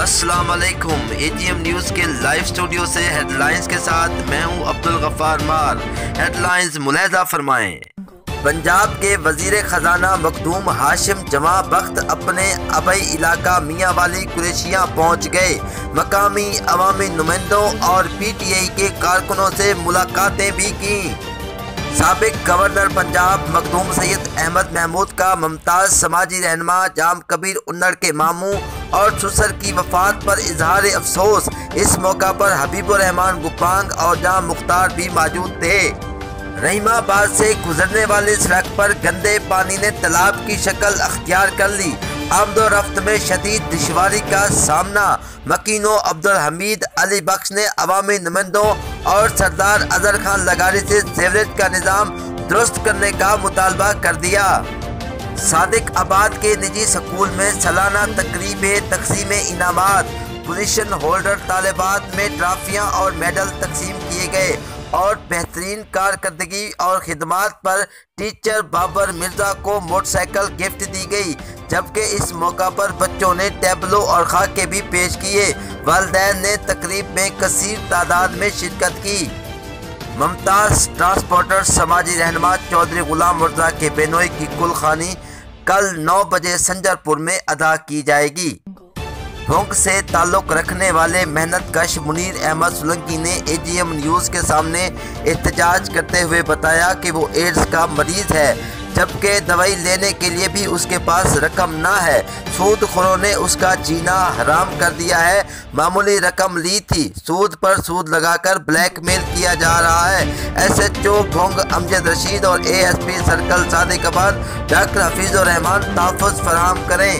अस्सलाम वालेकुम। AGM news के लाइव स्टूडियो से हेडलाइंस के साथ मैं हूं अब्दुल गफ्फार मार। हेडलाइंस मुलाहिजा फरमाएं। पंजाब के वजीर खजाना मखदूम हाशिम जमा वक्त अपने आबाई इलाका मियाँ वाली कुरैशियाँ पहुँच गए। मकामी अवामी नुमाइंदों और PTI के कारकुनों से मुलाकातें भी की। साबिक गवर्नर पंजाब मखदूम सैयद अहमद महमूद का मुमताज़ समाजी रहनुमा जाम कबीर उन्नड़ के मामू और ससुर की वफात पर इजहार अफसोस। इस मौका पर हबीबुर रहमान गुप्पांग और जाम मुख्तार भी मौजूद थे। रहीमाबाद से गुजरने वाली सड़क पर गंदे पानी ने तालाब की शक्ल अख्तियार कर ली। आमदोरफ्त में शदीद दुश्वारी का सामना। मकीनो अब्दुल हमीद अली बख्श ने अवामी नुमाइंदों और सरदार अजहर खान लगारी से सीवरेज का निज़ाम दुरुस्त करने का मुतालबा कर दिया। सादिक आबाद के निजी स्कूल में सालाना तकरीब तकसीम इनामात। पोजीशन होल्डर तालिबात में ट्राफियाँ और मेडल तकसीम किए गए और बेहतरीन कारकर्दगी और खिदमात पर टीचर बाबर मिर्जा को मोटरसाइकिल गिफ्ट दी गई। जबकि इस मौका पर बच्चों ने टैबलो और खाके भी पेश किए। वालिदैन ने तकरीब में कसीर तादाद में शिरकत की। मुमताज़ ट्रांसपोर्टर समाजी रहनुमा चौधरी गुलाम मुर्जा के बेनोई की कुलखानी कल 9 बजे संजरपुर में अदा की जाएगी। भूख से ताल्लुक़ रखने वाले मेहनत कश मुनीर अहमद सोलंकी ने AGM न्यूज़ के सामने एहतजाज करते हुए बताया कि वो एड्स का मरीज़ है, जबकि दवाई लेने के लिए भी उसके पास रकम ना है। सूदखोरों ने उसका जीना हराम कर दिया है। मामूली रकम ली थी, सूद पर सूद लगाकर ब्लैकमेल किया जा रहा है। SHO भोंग अमजद रशीद और ASP circle Sadiqabad doctor Hafeezur Rehman तहफ़्फ़ुज़ फराहम करें।